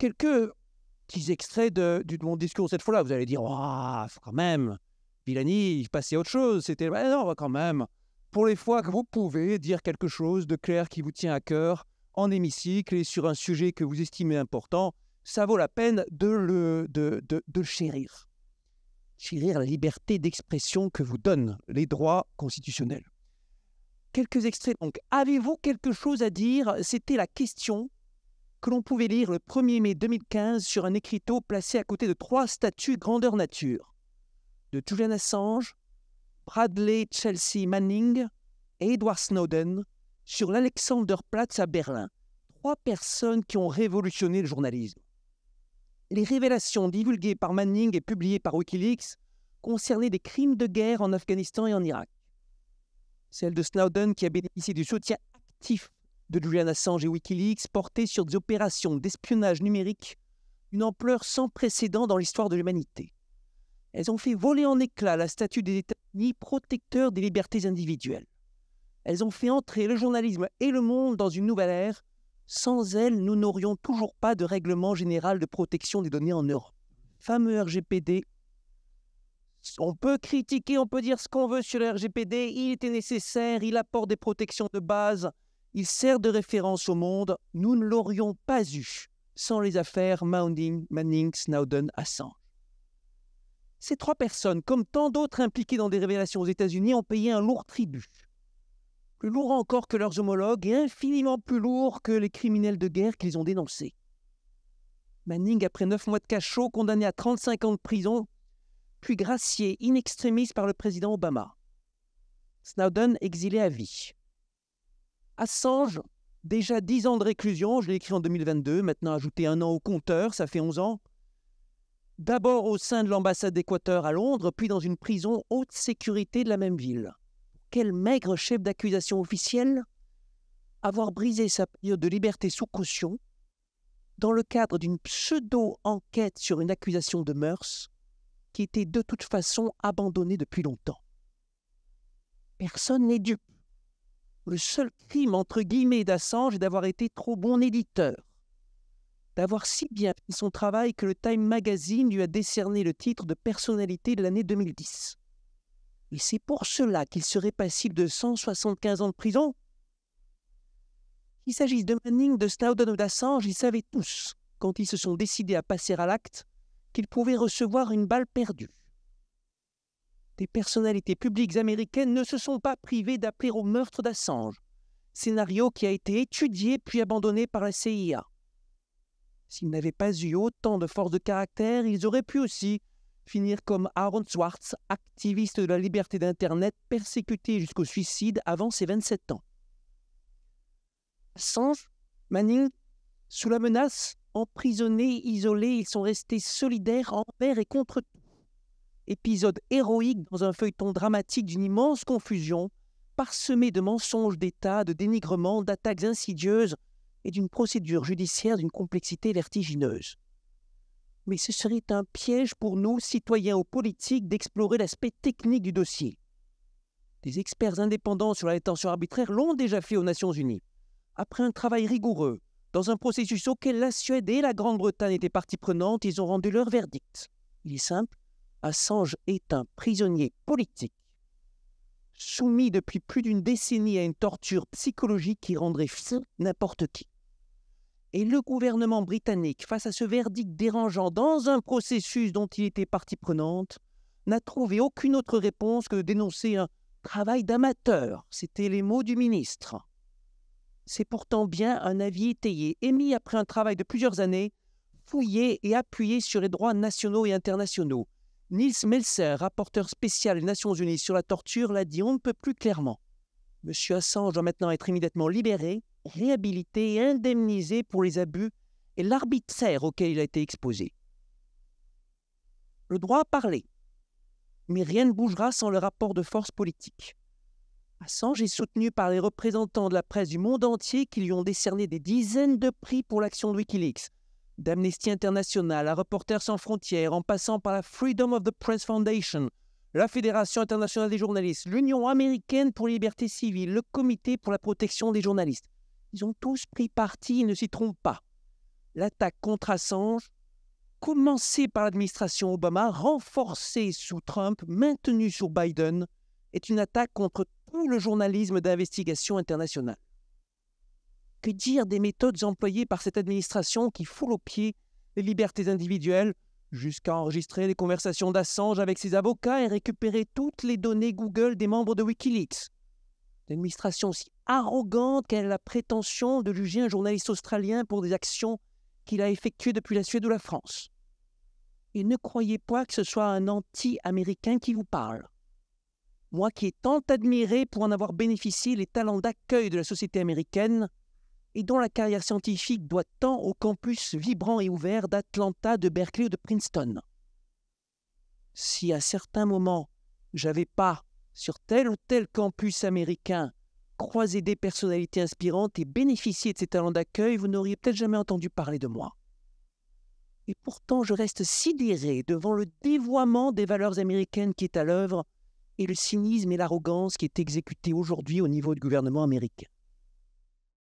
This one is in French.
quelques petits extraits de mon discours cette fois-là. Vous allez dire, oh, quand même, Villani, il passait à autre chose. C'était, non, quand même. Pour les fois que vous pouvez dire quelque chose de clair qui vous tient à cœur en hémicycle et sur un sujet que vous estimez important, ça vaut la peine de le chérir. Chérir la liberté d'expression que vous donnent les droits constitutionnels. Quelques extraits. Donc, avez-vous quelque chose à dire? C'était la question que l'on pouvait lire le 1er mai 2015 sur un écriteau placé à côté de 3 statues grandeur nature de Julian Assange, Bradley Chelsea Manning et Edward Snowden sur l'Alexanderplatz à Berlin. 3 personnes qui ont révolutionné le journalisme. Les révélations divulguées par Manning et publiées par Wikileaks concernaient des crimes de guerre en Afghanistan et en Irak. Celle de Snowden qui a bénéficié du soutien actif de Julian Assange et Wikileaks portait sur des opérations d'espionnage numérique d'une ampleur sans précédent dans l'histoire de l'humanité. Elles ont fait voler en éclats la statue des États-Unis protecteurs des libertés individuelles. Elles ont fait entrer le journalisme et le monde dans une nouvelle ère. Sans elles, nous n'aurions toujours pas de règlement général de protection des données en Europe. Fameux RGPD. On peut critiquer, on peut dire ce qu'on veut sur le RGPD. Il était nécessaire, il apporte des protections de base. Il sert de référence au monde. Nous ne l'aurions pas eu sans les affaires Manning, Snowden, Assange. Ces 3 personnes, comme tant d'autres impliquées dans des révélations aux États-Unis, ont payé un lourd tribut. Plus lourd encore que leurs homologues et infiniment plus lourd que les criminels de guerre qu'ils ont dénoncés. Manning, après 9 mois de cachot, condamné à 35 ans de prison, puis gracié in extremis par le président Obama. Snowden, exilé à vie. Assange, déjà 10 ans de réclusion, je l'ai écrit en 2022, maintenant ajouté 1 an au compteur, ça fait 11 ans. D'abord au sein de l'ambassade d'Équateur à Londres, puis dans une prison haute sécurité de la même ville. Quel maigre chef d'accusation officiel! Avoir brisé sa période de liberté sous caution dans le cadre d'une pseudo-enquête sur une accusation de mœurs qui était de toute façon abandonnée depuis longtemps. Personne n'est dupe. Le seul crime entre guillemets d'Assange est d'avoir été trop bon éditeur, d'avoir si bien fait son travail que le Time Magazine lui a décerné le titre de personnalité de l'année 2010. Et c'est pour cela qu'il serait passible de 175 ans de prison. Qu'il s'agisse de Manning, de Snowden ou d'Assange, ils savaient tous, quand ils se sont décidés à passer à l'acte, qu'ils pouvaient recevoir une balle perdue. Des personnalités publiques américaines ne se sont pas privées d'appeler au meurtre d'Assange, scénario qui a été étudié puis abandonné par la CIA. S'ils n'avaient pas eu autant de force de caractère, ils auraient pu aussi finir comme Aaron Swartz, activiste de la liberté d'Internet, persécuté jusqu'au suicide avant ses 27 ans. Assange, Manning, sous la menace, emprisonnés, isolés, ils sont restés solidaires envers et contre tout. Épisode héroïque dans un feuilleton dramatique d'une immense confusion, parsemé de mensonges d'État, de dénigrements, d'attaques insidieuses et d'une procédure judiciaire d'une complexité vertigineuse. Mais ce serait un piège pour nous, citoyens ou politiques, d'explorer l'aspect technique du dossier. Des experts indépendants sur la détention arbitraire l'ont déjà fait aux Nations Unies. Après un travail rigoureux, dans un processus auquel la Suède et la Grande-Bretagne étaient parties prenantes, ils ont rendu leur verdict. Il est simple, Assange est un prisonnier politique, soumis depuis plus d'une décennie à une torture psychologique qui rendrait fou n'importe qui. Et le gouvernement britannique, face à ce verdict dérangeant dans un processus dont il était partie prenante, n'a trouvé aucune autre réponse que de dénoncer un travail d'amateur. C'était les mots du ministre. C'est pourtant bien un avis étayé, émis après un travail de plusieurs années, fouillé et appuyé sur les droits nationaux et internationaux. Nils Melzer, rapporteur spécial des Nations Unies sur la torture, l'a dit on ne peut plus clairement. M. Assange doit maintenant être immédiatement libéré, réhabilité et indemnisé pour les abus et l'arbitraire auquel il a été exposé. Le droit à parler. Mais rien ne bougera sans le rapport de force politique. Assange est soutenu par les représentants de la presse du monde entier qui lui ont décerné des dizaines de prix pour l'action de Wikileaks, d'Amnesty International à Reporters sans frontières, en passant par la Freedom of the Press Foundation, la Fédération internationale des journalistes, l'Union américaine pour les libertés civiles, le Comité pour la protection des journalistes. Ils ont tous pris parti, ils ne s'y trompent pas. L'attaque contre Assange, commencée par l'administration Obama, renforcée sous Trump, maintenue sur Biden, est une attaque contre tout le journalisme d'investigation internationale. Que dire des méthodes employées par cette administration qui foule aux pieds les libertés individuelles, jusqu'à enregistrer les conversations d'Assange avec ses avocats et récupérer toutes les données Google des membres de Wikileaks. Une administration aussi arrogante qu'elle a la prétention de juger un journaliste australien pour des actions qu'il a effectuées depuis la Suède ou la France. Et ne croyez pas que ce soit un anti-américain qui vous parle. Moi qui ai tant admiré pour en avoir bénéficié les talents d'accueil de la société américaine et dont la carrière scientifique doit tant au campus vibrant et ouvert d'Atlanta, de Berkeley ou de Princeton. Si à certains moments, j'avais pas, sur tel ou tel campus américain, croisé des personnalités inspirantes et bénéficié de ces talents d'accueil, vous n'auriez peut-être jamais entendu parler de moi. Et pourtant, je reste sidéré devant le dévoiement des valeurs américaines qui est à l'œuvre et le cynisme et l'arrogance qui est exécuté aujourd'hui au niveau du gouvernement américain.